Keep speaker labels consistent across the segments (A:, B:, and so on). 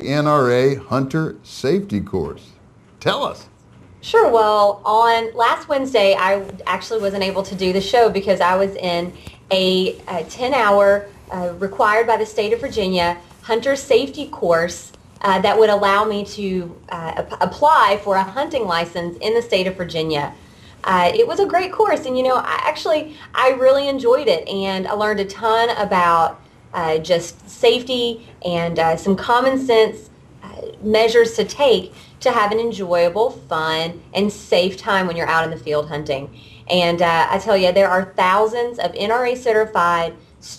A: NRA Hunter Safety Course. Tell us.
B: Sure. Well, on last Wednesday, I actually wasn't able to do the show because I was in a 10-hour required by the state of Virginia hunter safety course that would allow me to apply for a hunting license in the state of Virginia. It was a great course, and I really enjoyed it, and I learned a ton about just safety and some common sense measures to take to have an enjoyable, fun, and safe time when you're out in the field hunting. And I tell you, there are thousands of NRA certified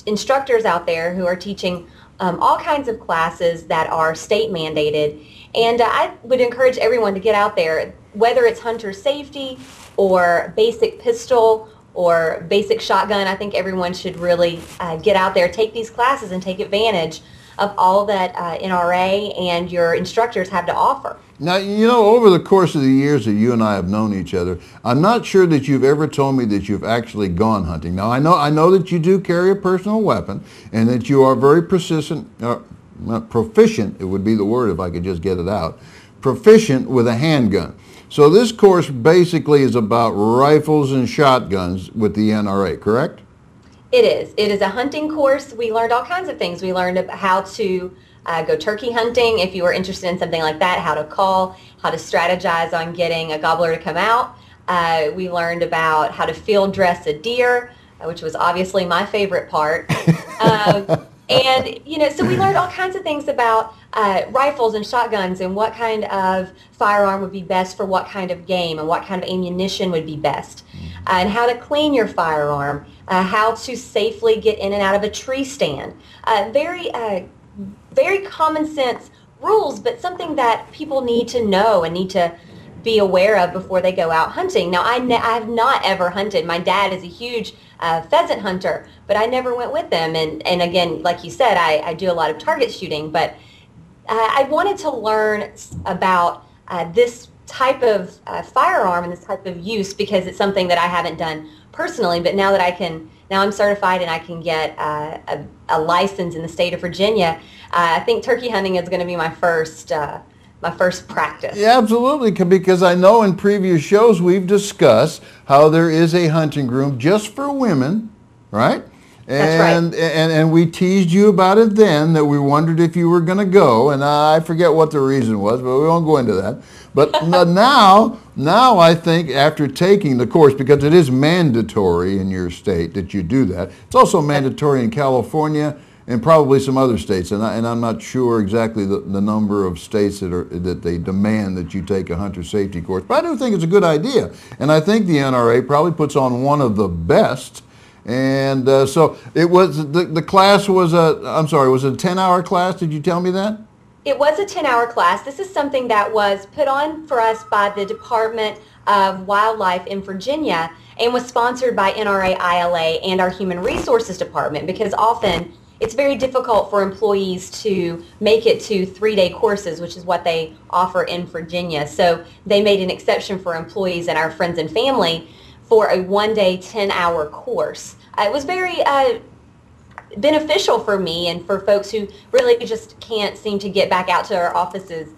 B: instructors out there who are teaching all kinds of classes that are state mandated. And I would encourage everyone to get out there, whether it's hunter safety or basic pistol or basic shotgun. I think everyone should really get out there, take these classes, and take advantage of all that NRA and your instructors have to offer.
A: Now, over the course of the years that you and I have known each other, I'm not sure that you've ever told me that you've actually gone hunting. Now, I know that you do carry a personal weapon and that you are very proficient, it would be the word if I could just get it out, proficient with a handgun. So this course basically is about rifles and shotguns with the NRA, correct?
B: It is. It is a hunting course. We learned all kinds of things. We learned how to go turkey hunting if you were interested in something like that, how to call, how to strategize on getting a gobbler to come out. We learned about how to field dress a deer, which was obviously my favorite part. So we learned all kinds of things about rifles and shotguns and what kind of firearm would be best for what kind of game and what kind of ammunition would be best, and how to clean your firearm, how to safely get in and out of a tree stand. Very common sense rules, but something that people need to know and need to be aware of before they go out hunting. Now, I have not ever hunted. My dad is a huge pheasant hunter, but I never went with them. And again, like you said, I do a lot of target shooting, but I wanted to learn about this type of firearm and this type of use because it's something that I haven't done personally, but now I'm certified and I can get a license in the state of Virginia. I think turkey hunting is going to be my first practice.
A: Yeah, absolutely, because I know in previous shows we've discussed how there is a hunting room just for women, right?
B: That's right.
A: And we teased you about it then, that we wondered if you were going to go, and I forget what the reason was, but we won't go into that. But now I think after taking the course, because it is mandatory in your state that you do that, it's also mandatory in California and probably some other states, and I'm not sure exactly the number of states that they demand that you take a hunter safety course, but I do think it's a good idea, and I think the NRA probably puts on one of the best. And so it was, the class was was it a 10-hour class? Did you tell me that?
B: It was a 10-hour class. This is something that was put on for us by the Department of Wildlife in Virginia and was sponsored by NRA ILA and our Human Resources Department, because often it's very difficult for employees to make it to 3-day courses, which is what they offer in Virginia. So they made an exception for employees and our friends and family for a 1-day, 10-hour course. It was very beneficial for me and for folks who really just can't seem to get back out to our offices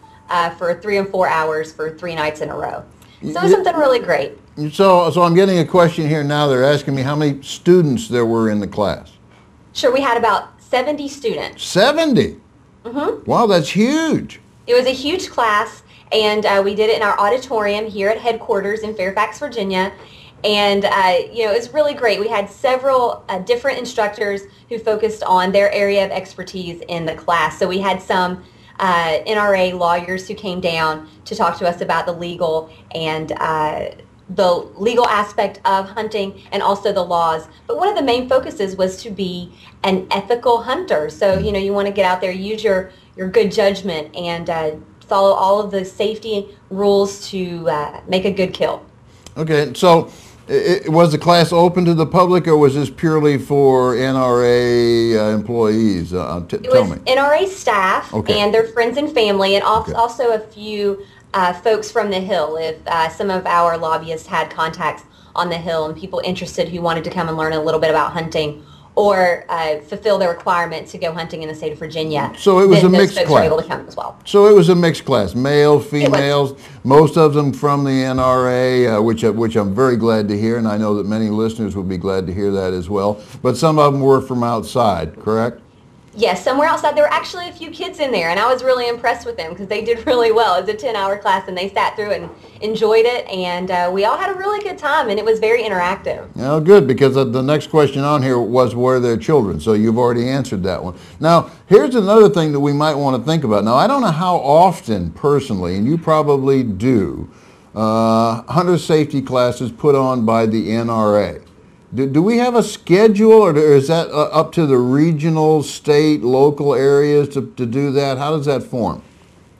B: for 3 and 4 hours for 3 nights in a row. So it was something really great.
A: So I'm getting a question here now. They're asking me how many students there were in the class.
B: Sure, we had about 70 students.
A: 70?
B: Mm-hmm.
A: Wow, that's huge.
B: It was a huge class, and we did it in our auditorium here at headquarters in Fairfax, Virginia. And it was really great. We had several different instructors who focused on their area of expertise in the class. So we had some NRA lawyers who came down to talk to us about the legal and the legal aspect of hunting and also the laws. But one of the main focuses was to be an ethical hunter. So, you want to get out there, use your good judgment, and follow all of the safety rules to make a good kill.
A: Okay, so was the class open to the public, or was this purely for NRA employees? Tell me.
B: It was NRA staff and their friends and family, and also a few folks from the Hill. If some of our lobbyists had contacts on the Hill and people interested who wanted to come and learn a little bit about hunting or fulfill the requirement to go hunting in the state of Virginia,
A: So it was
B: then
A: a
B: those
A: mixed
B: folks
A: class.
B: are able to come as well.
A: So it was a mixed class, males, females, most of them from the NRA, which I'm very glad to hear, and I know that many listeners will be glad to hear that as well. But some of them were from outside, correct?
B: Yes, somewhere outside. There were actually a few kids in there, and I was really impressed with them because they did really well. It was a 10-hour class, and they sat through and enjoyed it, and we all had a really good time, and it was very interactive.
A: Oh, good, because the next question on here was, were there children? So you've already answered that one. Now, here's another thing that we might want to think about. Now, I don't know how often, personally, and you probably do, hunter safety classes put on by the NRA. Do we have a schedule, or is that up to the regional, state, local areas to do that? How does that form?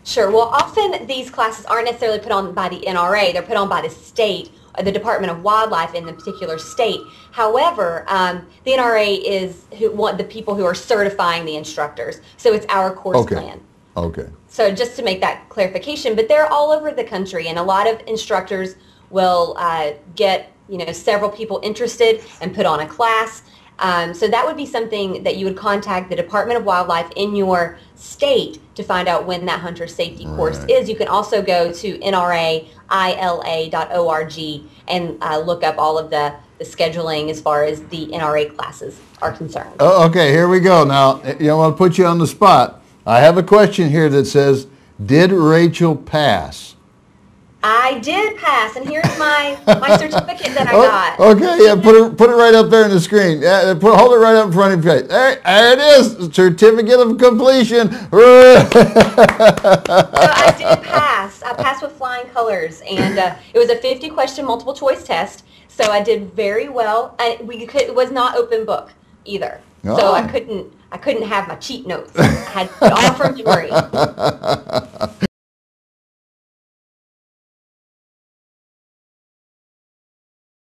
B: Sure. Well, often these classes aren't necessarily put on by the NRA. They're put on by the state, the Department of Wildlife in the particular state. However, the NRA is the people who are certifying the instructors. So it's our course plan.
A: Okay.
B: So just to make that clarification, but they're all over the country, and a lot of instructors will get several people interested and put on a class. So that would be something that you would contact the Department of Wildlife in your state to find out when that hunter safety course is. You can also go to nraila.org and look up all of the scheduling as far as the NRA classes are concerned.
A: Oh, okay, here we go. Now, I want to put you on the spot. I have a question here that says, did Rachel pass?
B: I did pass, and here's my certificate that I got.
A: Okay, yeah, put it right up there on the screen. Yeah, hold it right up in front of your face. There it is, certificate of completion.
B: So I did pass. I passed with flying colors, and it was a 50-question multiple choice test. So I did very well. It was not open book either, so I couldn't have my cheat notes. I had to put all from memory.